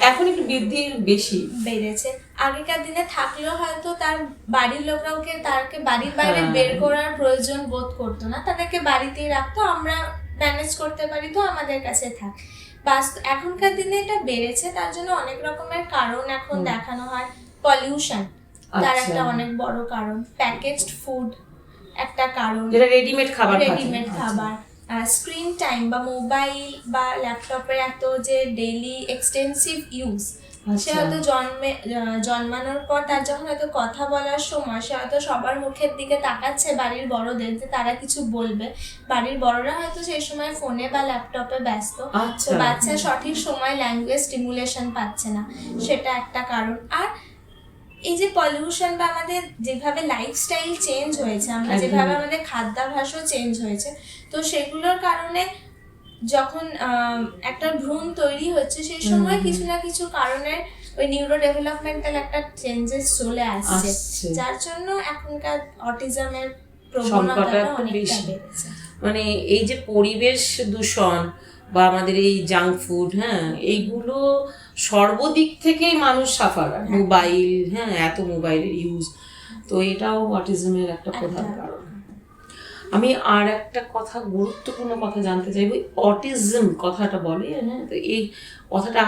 এখন একটু বৃদ্ধি বেশি বেড়েছে। আগেকার দিনে থাকলেও হয়তো তার বাড়ির লোকরা তাকে বাড়ির বাইরে বের করার প্রয়োজন বোধ করতো না, তাদেরকে বাড়িতেই রাখতো, আমরা ম্যানেজ করতে পারি তো আমাদের কাছে থাক। বাস এখনকার দিনে এটা বেড়েছে, তার জন্য অনেক রকমের কারণ এখন দেখানো হয়। পলিউশন তার একটা অনেক বড় কারণ, প্যাকেজড ফুড একটা কারণ, যেটা রেডিমেড খাবার, স্ক্রিন টাইম বা মোবাইল বা ল্যাপটপের এত যে ডেইলি এক্সটেন্সিভ ইউজ, সে হয়তো জন্মানোর পর তার যখন হয়তো কথা বলার সময় সে হয়তো সবার মুখের দিকে তাকাচ্ছে বাড়ির বড়দের যে তারা কিছু বলবে, বাড়ির বড়রা হয়তো সেই সময় ফোনে বা ল্যাপটপে ব্যস্ত, তো বাচ্চা সঠিক সময় ল্যাঙ্গুয়েজ স্টিমুলেশন পাচ্ছে না, সেটা একটা কারণ। আর এই যে পলিউশন বা আমাদের যেভাবে লাইফস্টাইল চেঞ্জ হয়েছে, আমরা যেভাবে আমাদের খাদ্যাভ্যাসও চেঞ্জ হয়েছে, তো সেগুলোর কারণে যখন একটা ভ্রূণ তৈরি হচ্ছে সেই সময় কিছু না কিছু কারণে ওই নিউরো ডেভেলপমেন্টাল একটা চেঞ্জেস চলে আসছে, যার জন্য এখনকার অটিজমের প্রবণতাটা অনেকটা বেড়েছে। মানে এই যে পরিবেশ দূষণ বা আমাদের এই জাঙ্ক ফুড, এইগুলো সর্বদিক থেকেই মানুষ সাফার। মোবাইল, এত মোবাইলের ইউজ, তো এটাও অটিজমের একটা প্রধান কারণ। আমি আর একটা কথা, গুরুত্বপূর্ণ কথা জানতে চাইবো, অটিজম কথাটা বলে, তো এই কথাটা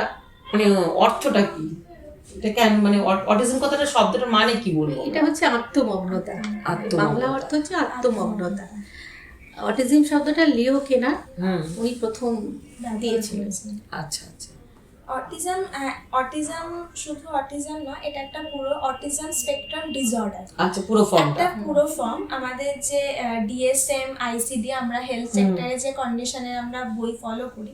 মানে অর্থটা কি? এটা কেন, মানে অটিজম কথাটা শব্দটার মানে কি বলবো? এটা হচ্ছে আত্মমগ্নতা, বাংলা অর্থ হচ্ছে আত্মমগ্নতা। অটিজম শব্দটা লিও কেনার উনি প্রথম দিয়েছিলেন। আচ্ছা আচ্ছা। অটিজম শুধু অটিজম নয়, এটা একটা পুরো অটিজম স্পেকট্রাম ডিসঅর্ডার। আচ্ছা, পুরো ফর্মটা। একটা পুরো ফর্ম। আমাদের যে ডিএসএম আইসিডি, আমরা হেলথ সেক্টরে যে কন্ডিশনে আমরা বই ফলো করি,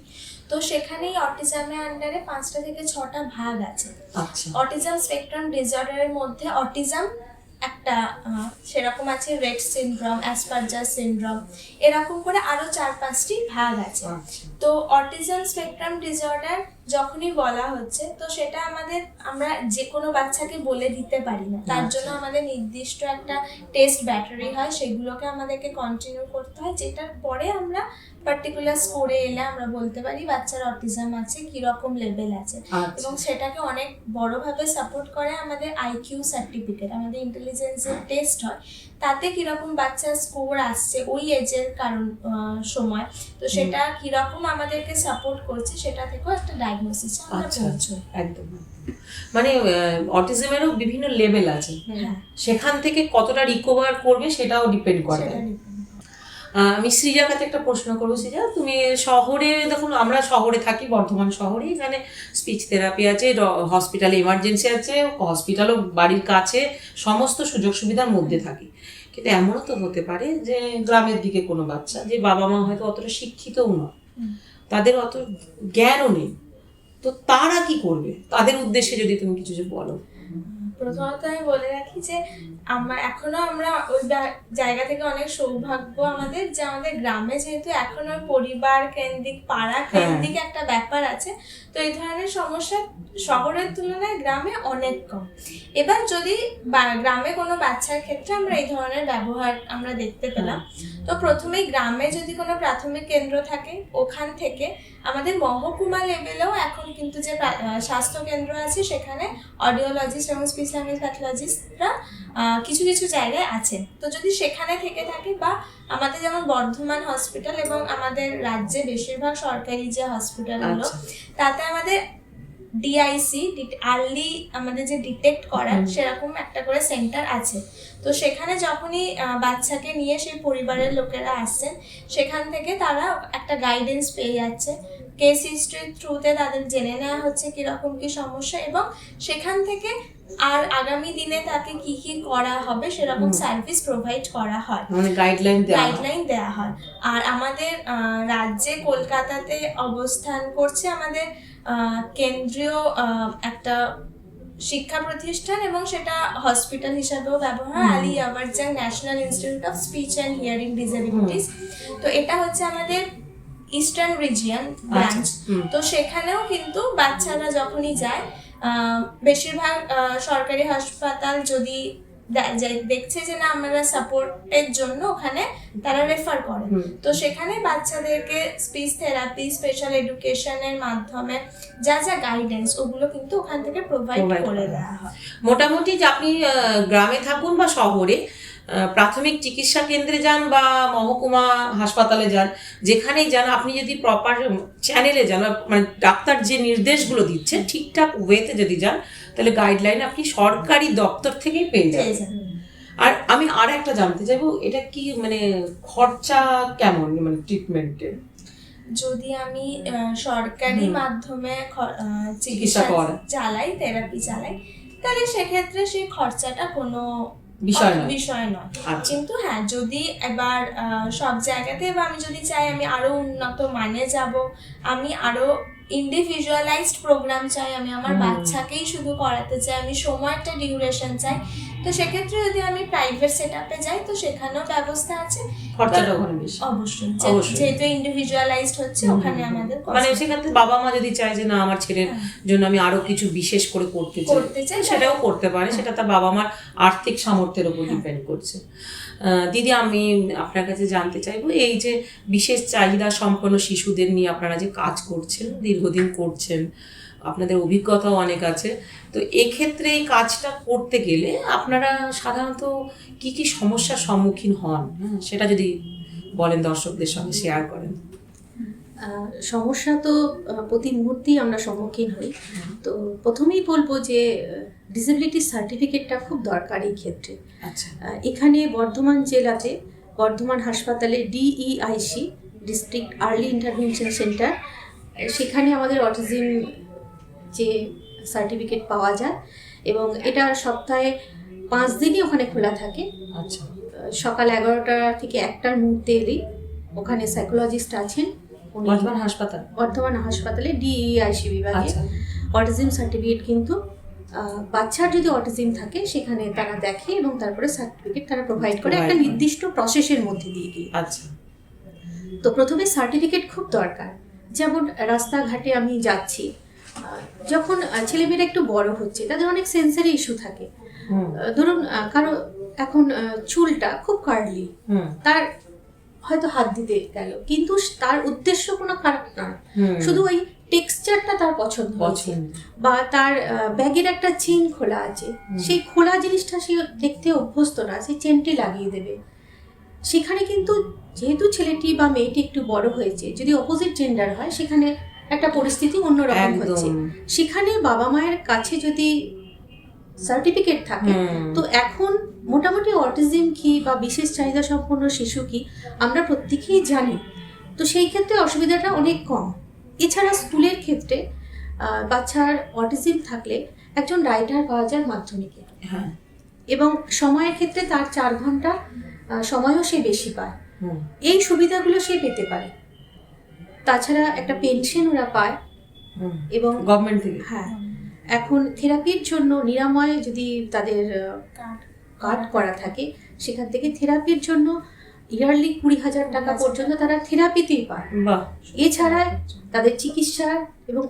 তো সেখানেই অটিজমের আন্ডারে 5টা থেকে 6টা ভাগ আছে। আচ্ছা, অটিজম স্পেকট্রাম ডিসঅর্ডারের মধ্যে অটিজম একটা সেরকম আছে, রেট সিনড্রোম, অ্যাসপারজার সিনড্রোম, এরকম করে আরো 4-5টি ভাগ আছে। তো অটিজম স্পেকট্রাম ডিসঅর্ডার যখনই বলা হচ্ছে, তো সেটা আমরা যে কোনো বাচ্চাকে বলে দিতে পারি না। তার জন্য আমাদের নির্দিষ্ট একটা টেস্ট ব্যাটারি হয়, সেগুলোকে আমাদেরকে কন্টিনিউ করতে হয়, যেটার পরে আমরা পার্টিকুলার স্কোরে এলে আমরা বলতে পারি বাচ্চার অটিজম আছে, কিরকম লেভেল আছে। এবং সেটাকে অনেক বড়ভাবে সাপোর্ট করে আমাদের আইকিউ সার্টিফিকেট, আমাদের ইন্টেলিজেন্সের টেস্ট হয়, তাতে কিরকম বাচ্চার স্কোর আসছে ওই এজের সময়, তো সেটা কিরকম আমাদেরকে সাপোর্ট করছে সেটা থেকেও একটা ডায়াগনোসিস আমরা পৌঁছই। একদম। মানে অটিজমেরও বিভিন্ন লেভেল আছে, হ্যাঁ, সেখান থেকে কতটা রিকভার করবে সেটাও ডিপেন্ড করে। সেটা depend। আমি সৃজার কাছে একটা প্রশ্ন করবো। সৃজা, তুমি শহরে, দেখুন আমরা শহরে থাকি, বর্ধমান শহরে, এখানে স্পিচ থেরাপি আছে, হসপিটালে এমার্জেন্সি আছে, হসপিটালও বাড়ির কাছে, সমস্ত সুযোগ সুবিধার মধ্যে থাকি। কিন্তু এমনও তো হতে পারে যে গ্রামের দিকে কোনো বাচ্চা, যে বাবা মা হয়তো অতটা শিক্ষিতও নয়, তাদের অত জ্ঞানও নেই, তো তারা কি করবে? তাদের উদ্দেশ্যে যদি তুমি কিছু বলো। প্রথমত আমি বলে রাখি যে আমরা ওই জায়গা থেকে অনেক সৌভাগ্য আমাদের, যে আমাদের গ্রামে যেহেতু এখনো পরিবার কেন্দ্রিক, পাড়া কেন্দ্রিক একটা ব্যাপার আছে, তো এই ধরনের সমস্যা শহরের তুলনায় গ্রামে অনেক কম। এবার যদি গ্রামে কোনো বাচ্চার ক্ষেত্রে আমরা এই ধরনের ব্যবহার আমরা দেখতে পেলাম, তো প্রথমেই গ্রামে যদি কোনো প্রাথমিক কেন্দ্র থাকে, ওখান থেকে আমাদের মহকুমা লেভেলেও এখন কিন্তু যে স্বাস্থ্য কেন্দ্র আছে, সেখানে অডিওলজিস্ট এবং স্পিচ ল্যাঙ্গুয়েজ প্যাথোলজিস্টরা কিছু কিছু জায়গায় আছে। তো যদি সেখানে থেকে থাকে, বা আমাদের যেমন বর্ধমান হসপিটাল এবং আমাদের রাজ্যে বেশিরভাগ সরকারি যে হসপিটালগুলো, তাতে আমাদের ডিআইসি, আর্লি আমাদের যে ডিটেক্ট করার সেরকম একটা করে সেন্টার আছে। তো সেখানে যখনই বাচ্চাকে নিয়ে সেই পরিবারের লোকেরা আসছেন, সেখান থেকে তারা একটা গাইডেন্স পেয়ে যাচ্ছে, কেস হিস্ট্রির থ্রুতে তাদের জেনে নেওয়া হচ্ছে কিরকম কি সমস্যা, এবং সেখান থেকে আর আগামী দিনে তাকে কি কি করা হবে সেরকম সার্ভিস প্রোভাইড করা হয়, মানে গাইডলাইন দেওয়া হয়। আর আমাদের রাজ্যে কলকাতাতে অবস্থান করছে আমাদের কেন্দ্রীয় একটা শিক্ষা প্রতিষ্ঠান, এবং সেটা হসপিটাল হিসাবেও ব্যবহার, আলী ইয়াবার জাং national institute of speech and hearing disabilities. তো এটা হচ্ছে আমাদের ইস্টার্ন রিজিয়ন ব্রাঞ্চ। তো সেখানেও কিন্তু বাচ্চারা যখনই যায়, বেশিরভাগ সরকারি হাসপাতাল যদি দেখছে যে না আমরা সাপোর্টের জন্য, ওখানে তারা রেফার করে। তো সেখানে বাচ্চাদেরকে স্পিচ থেরাপি, স্পেশাল এডুকেশনের মাধ্যমে যা যা গাইডেন্স, ওগুলো কিন্তু ওখান থেকে প্রোভাইড করে দেওয়া হয়। মোটামুটি যে আপনি গ্রামে থাকুন বা শহরে, প্রাথমিক চিকিৎসা কেন্দ্রে যান বা মহকুমা হাসপাতালে যান, যেখানেই যান, আপনি যদি প্রপার চ্যানেলে যান, মানে ডাক্তার যে নির্দেশগুলো দিচ্ছে ঠিকঠাক ওয়েতে যদি যান, তাহলে গাইডলাইন আপনি সরকারি দপ্তর থেকেই পেয়ে যাবেন। আর আমি আর একটা জানতে চাইবো, এটা কি মানে খরচা কেমন, মানে ট্রিটমেন্টের? যদি আমি সরকারি মাধ্যমে চিকিৎসা চালাই, থেরাপি চালাই, তাহলে সেক্ষেত্রে সেই খরচাটা কোনো বিষয় নয়। কিন্তু হ্যাঁ, যদি এবার সব জায়গাতে, বা আমি যদি চাই আমি আরো উন্নত মানে যাব, আমি আরো ইন্ডিভিজুয়ালাইজড প্রোগ্রাম চাই, আমি আমার বাচ্চাকেই শুধু করাতে চাই, আমি সময়টা ডিউরেশন চাই, তো সেক্ষেত্রে যদি আমি প্রাইভেট সেটআপে যাই, তো সেখানেও ব্যবস্থা আছে, খরচাটা ওখানে বেশি অবশ্যই, যেহেতু ইন্ডিভিজুয়ালাইজড হচ্ছে, ওখানে আমাদের মানে সেক্ষেত্রে বাবা মা যদি চায় যে না আমার ছেলের জন্য আমি আরো কিছু বিশেষ করে করতে চাই, সেটাও করতে পারে, সেটা তার বাবা মার আর্থিক সামর্থ্যের উপর ডিপেন্ড করছে। দিদি, আমি আপনার কাছে জানতে চাইবো, এই যে বিশেষ চাহিদা সম্পন্ন শিশুদের নিয়ে আপনারা যে কাজ করছেন, দীর্ঘদিন করছেন, আপনাদের অভিজ্ঞতাও অনেক আছে, তো এক্ষেত্রে এই কাজটা করতে গেলে আপনারা সাধারণত কি কি সমস্যার সম্মুখীন হন, সেটা যদি বলেন, দর্শকদের সঙ্গে শেয়ার করেন। সমস্যা তো প্রতি মুহূর্তেই আমরা সম্মুখীন হই। তো প্রথমেই বলবো যে ডিসেবিলিটি সার্টিফিকেটটা খুব দরকার এই ক্ষেত্রে। আচ্ছা, এখানে বর্ধমান জেলাতে বর্ধমান হাসপাতালে ডিইআইসি, ডিস্ট্রিক্ট আর্লি ইন্টারভেনশন সেন্টার, সেখানে আমাদের অটিজম যে সার্টিফিকেট পাওয়া যায়, এবং এটা সপ্তাহে 5 দিনই ওখানে খোলা থাকে। আচ্ছা, সকাল 11টা থেকে 1টার মধ্যে এলেই ওখানে সাইকোলজিস্ট আছেন, উনি বর্ধমান হাসপাতালে DEIC বিভাগে আচ্ছা। অটিজম সার্টিফিকেট কিন্তু বাচ্চার যদি অটিজম থাকে সেখানে তারা দেখে এবং তারপরে সার্টিফিকেট তারা প্রোভাইড করে একটা নির্দিষ্ট প্রসেসের মধ্যে দিয়ে গিয়ে। আচ্ছা। তো প্রথমে সার্টিফিকেট খুব দরকার। যেমন রাস্তাঘাটে আমি যাচ্ছি, যখন ছেলেমেয়েরা একটু বড় হচ্ছে তাদের অনেক সেন্সারি ইস্যু থাকে। ধরুন কারো এখন চুলটা খুব কার্লি, তার হয়তো হাত দিতে গেল, কিন্তু তার উদ্দেশ্য কোনো খারাপ নয়, শুধু ওই টেক্সচারটা তার পছন্দ হচ্ছে, বা তার ব্যাগের একটা চেন খোলা আছে, সেই খোলা জিনিসটা সে দেখতে অভ্যস্ত না, সে চেনটি লাগিয়ে দেবে। সেখানে কিন্তু যেহেতু ছেলেটি বা মেয়েটি একটু বড় হয়েছে, যদি অপোজিট জেন্ডার হয় সেখানে একটা পরিস্থিতি অন্যরকম হচ্ছে। সেখানে বাবা মায়ের কাছে যদি সার্টিফিকেট থাকে, তো এখন মোটামুটি অটিজম কি বা বিশেষ চাহিদা সম্পন্ন শিশু কি আমরা প্রত্যেকেই জানি। তো সেই ক্ষেত্রে অসুবিধাটা অনেক কম। এছাড়া স্কুলের ক্ষেত্রে বাচ্চার অটিজম থাকলে একজন রাইটার পাওয়া যায় মাধ্যমিকে, এবং সময়ের ক্ষেত্রে তার 4 ঘন্টা সময়ও সে বেশি পায়। এই সুবিধাগুলো সে পেতে পারে। তাছাড়া একটা পেনশন ওরা পায়, এবং গভর্নমেন্ট থেকে। হ্যাঁ, এখন থেরাপির জন্য নিরাময় যদি তাদের কার্ড করা থাকে, সেখান থেকে থেরাপির জন্য ইয়ারলি 20,000 টাকা পর্যন্ত তারা থেরাপিতেই পায়। এছাড়া তাদের চিকিৎসার এবং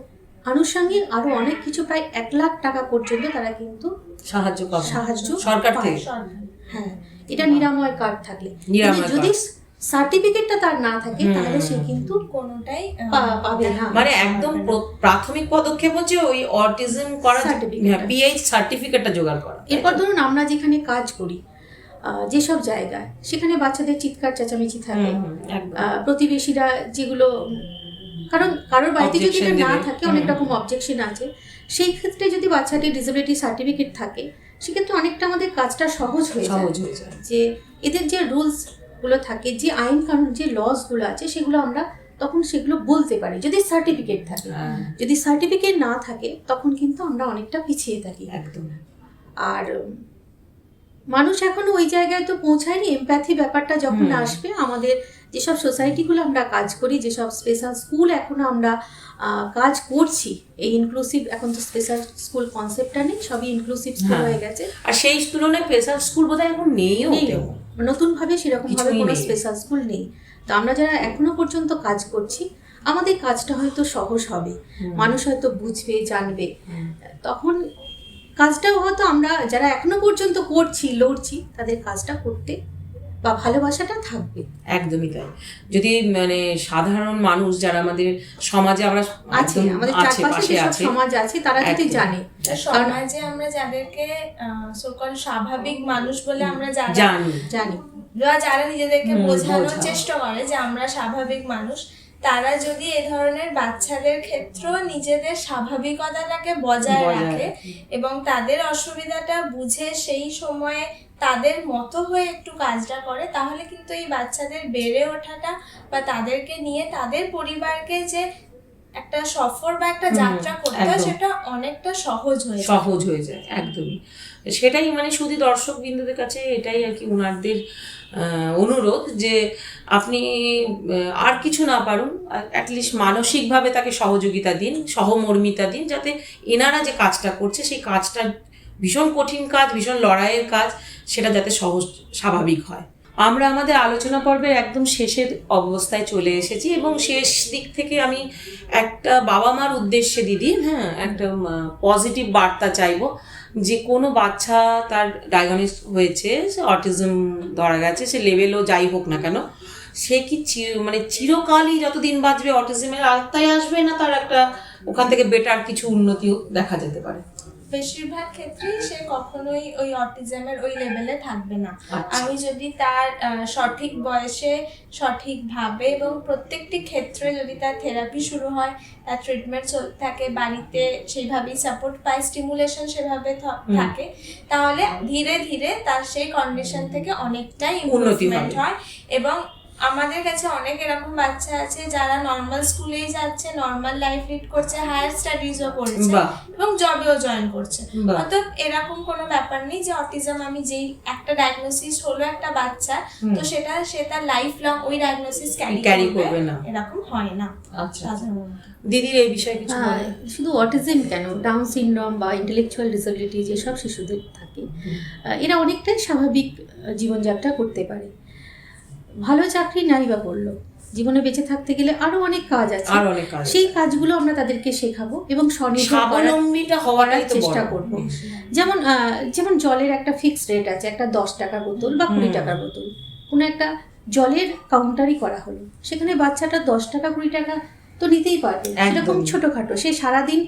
আনুষঙ্গিক আরো অনেক কিছু, প্রায় 1 লাখ টাকা পর্যন্ত তারা কিন্তু সাহায্য সরকার থেকে। হ্যাঁ, এটা নিরাময় কার্ড থাকলে। যদি সার্টিফিকেটটা তার না থাকে তাহলে সে কিন্তু কোনোটাই পাবে না। মানে একদম প্রাথমিক পদক্ষেপ হচ্ছে ওই অটিজম করার PH সার্টিফিকেটটা জোগাড় করা। এরপর ধরুন আমরা যেখানে কাজ করি, যেসব জায়গায় সেখানে বাচ্চাদের চিৎকার চেঁচামেচি থাকে, প্রতিবেশীরা যেগুলো, কারণ কারোর বাড়িতে যদি এটা না থাকে অনেক রকম অবজেকশন আছে, সেই ক্ষেত্রে যদি বাচ্চাটির ডিসেবিলিটি সার্টিফিকেট থাকে সেক্ষেত্রে অনেকটা আমাদের কাজটা সহজ হয়ে যায়। যে এদের যে রুলস গুলো থাকে, যে আইন কানুন, যে লস গুলো আছে, সেগুলো আমরা তখন সেগুলো বলতে পারি যদি সার্টিফিকেট থাকে। যদি সার্টিফিকেট না থাকে তখন কিন্তু আমরা অনেকটা পিছিয়ে থাকি। একদম। আর মানুষ এখনো ওই জায়গায় তো পৌঁছায়নি। এমপ্যাথি ব্যাপারটা যখন আসবে, আমাদের যেসব সোসাইটিগুলো আমরা কাজ করি, যেসব স্পেশাল স্কুল এখনো আমরা কাজ করছি, এই ইনক্লুসিভ, এখন তো স্পেশাল স্কুল কনসেপ্টটা নেই, সবই ইনক্লুসিভ স্কুল হয়ে গেছে। আর সেই তুলনায় স্পেশাল স্কুল বোধহয় এখন নেইও, নতুনভাবে সেরকমভাবে কোনো স্পেশাল স্কুল নেই। তো আমরা যারা এখনো পর্যন্ত কাজ করছি, আমাদের কাজটা হয়তো সহজ হবে, মানুষ হয়তো বুঝবে, জানবে, তখন কাজটাও হয়তো আমরা যারা এখনো পর্যন্ত করছি, লড়ছি, তাদের কাজটা করতে বা ভালোবাসাটা থাকবে। একদমই তাই। যদি মানে সাধারণ মানুষ যারা আমাদের সমাজে আমরা আছে, আমাদের চারপাশে যেসব সমাজ আছে, তারা যদি জানে, সমাজে আমরা যাদেরকে সকল স্বাভাবিক মানুষ বলে আমরা জানি, যারা নিজেদেরকে বোঝানোর চেষ্টা করে যে আমরা স্বাভাবিক মানুষ, তারা যদি এ ধরনের বাচ্চাদের ক্ষেত্রেও নিজেদের স্বাভাবিকতাটাকে বজায় রাখে এবং তাদের অসুবিধাটা বুঝে সেই সময়ে তাদের মতো হয়ে একটু কাজটা করে, তাহলে কিন্তু এই বাচ্চাদের বেড়ে ওঠাটা বা তাদেরকে নিয়ে তাদের পরিবারকে যে একটা সফর বা একটা যাত্রা করতে হয়, সেটা অনেকটা সহজ হয়ে যায়। একদমই সেটাই। মানে শুধু দর্শক বিন্দুদের কাছে এটাই আর কি ওনাদের অনুরোধ, যে আপনি আর কিছু না পারুন, অ্যাটলিস্ট মানসিকভাবে তাকে সহযোগিতা দিন, সহমর্মিতা দিন, যাতে এনারা যে কাজটা করছে সেই কাজটা ভীষণ কঠিন কাজ, ভীষণ লড়াইয়ের কাজ, সেটা যাতে সহজ স্বাভাবিক হয়। আমরা আমাদের আলোচনা পর্বের একদম শেষের অবস্থায় চলে এসেছি, এবং শেষ দিক থেকে আমি একটা বাবা মার উদ্দেশ্যে দিদি একটা পজিটিভ বার্তা চাইবো, যে কোনো বাচ্চা তার ডায়াগনোস হয়েছে, সে অটিজম ধরা গেছে, সে লেভেলও যাই হোক না কেন, সে কি মানে চিরকালই যতদিন বাঁচবে অটিজমের আওতায় আসবে, না তার একটা ওখান থেকে বেটার কিছু উন্নতি দেখা যেতে পারে? বেশিরভাগ ক্ষেত্রেই সে কখনোই ওই অটিজমের ওই লেভেলে থাকবে না। আমি যদি তার সঠিক বয়সে সঠিকভাবে এবং প্রত্যেকটি ক্ষেত্রে যদি তার থেরাপি শুরু হয়, তার ট্রিটমেন্ট চলতে থাকে, বাড়িতে সেইভাবেই সাপোর্ট পায়, স্টিমুলেশন সেভাবে থাকে, তাহলে ধীরে ধীরে তার সেই কন্ডিশন থেকে অনেকটাই ইমপ্রুভমেন্ট হয় এবং আমাদের কাছে অনেক এরকম বাচ্চা আছে যারা নর্মাল স্কুলেই যাচ্ছে, নর্মাল লাইফ লিড করছে, হায়ার স্টাডিজও করছে বাহ। এবং জবেও জয়েন করছে। বাহ। অর্থাৎ এরকম কোনো ব্যাপার নেই যে অটিজম আমি যেই একটা ডায়াগনোসিস হলো একটা বাচ্চা তো সে তার লাইফ লং ওই ডায়াগনোসিস Carry ক্যারি করবে করবে না। না, এরকম হয় না আচ্ছা সাধারণত। দিদির এই বিষয়ে কিছু বলেন। শুধু অটিজম কেন, ডাউন সিনড্রোম বা ইন্টেলেকচুয়াল ডিসেবিলিটি যেসব শিশুদের থাকে এরা অনেকটাই স্বাভাবিক জীবনযাত্রা করতে পারে। ভালো চাকরি নাই বা করলো, জীবনে বেঁচে থাকতে গেলে আরো অনেক কাজ আছে, আর অনেক কাজ সেই কাজগুলো আমরা তাদেরকে শেখাবো এবং স্বনির্ভর করার স্বাবলম্বীটা হওয়াটাই তো চেষ্টা বড়। করব। যেমন জলের একটা ফিক্সড রেট আছে, একটা 10 টাকার বোতল বা 20 টাকার বোতল, কোনো একটা জলের কাউন্টারই করা হলো, সেখানে বাচ্চাটা 10 টাকা 20 টাকা তো নিতেই পারবে। সেরকম একদমই। ছোটখাটো সে সারাদিন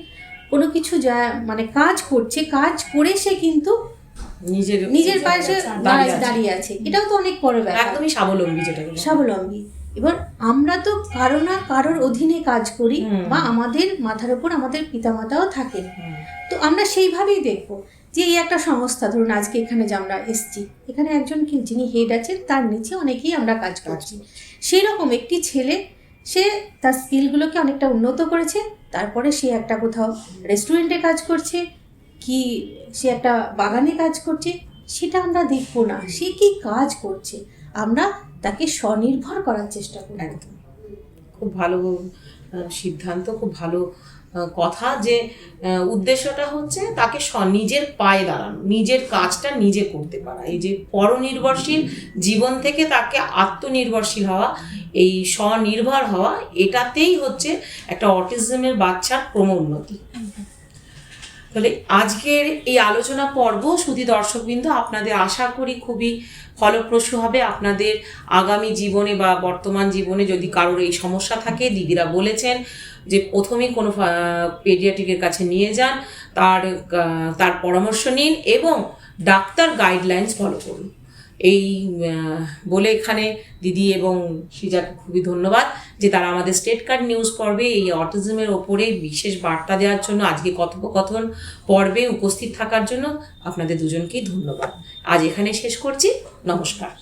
কোনো কিছু যা মানে কাজ করছে, কাজ করে সে কিন্তু নিজের পায়ে সে দাঁড়িয়ে আছে, এটাও তো অনেক বড় ব্যাপার, একদমই স্বাবলম্বী যেটা স্বাবলম্বী। এবার আমরা তো কারো না কারোর অধীনে কাজ করি বা আমাদের মাথার উপর আমাদের পিতামাতাও থাকেন, তো আমরা সেইভাবেই দেখব যে এই একটা সংস্থা, ধরুন আজকে এখানে যে আমরা এসছি, এখানে একজন যিনি হেড আছেন তার নিচে অনেকেই আমরা কাজ করছি। সেই রকম একটি ছেলে সে তার স্কিলগুলোকে অনেকটা উন্নত করেছে, তারপরে সে একটা কোথাও রেস্টুরেন্টে কাজ করছে কি সে একটা বাগানে কাজ করছে, সেটা আমরা দেখবো না, সে কি কাজ করছে, আমরা তাকে স্বনির্ভর করার চেষ্টা করব। একদম খুব ভালো সিদ্ধান্ত, খুব ভালো কথা, যে উদ্দেশ্যটা হচ্ছে তাকে নিজের পায়ে দাঁড়ানো, নিজের কাজটা নিজে করতে পারা, এই যে পরনির্ভরশীল জীবন থেকে তাকে আত্মনির্ভরশীল হওয়া, এই স্বনির্ভর হওয়া, এটাতেই হচ্ছে একটা অটিজমের বাচ্চার ক্রমোন্নতি। তাহলে আজকের এই আলোচনা পর্ব শুধু দর্শকবৃন্দ আপনাদের আশা করি খুবই ফলপ্রসূ হবে। আপনাদের আগামী জীবনে বা বর্তমান জীবনে যদি কারোর এই সমস্যা থাকে, দিদিরা বলেছেন যে প্রথমেই কোনো পেডিয়াট্রিকের কাছে নিয়ে যান, তার পরামর্শ নিন এবং ডাক্তার গাইডলাইন্স ফলো করুন। এই বলে এখানে দিদি এবং সৃজাকে খুবই ধন্যবাদ যে তারা আমাদের স্টেট কার্ড নিউজ পর্বে এই অটিজমের ওপরে বিশেষ বার্তা দেওয়ার জন্য, আজকে কথোপকথন পর্বে উপস্থিত থাকার জন্য আপনাদের দুজনকেই ধন্যবাদ। আজ এখানে শেষ করছি, নমস্কার।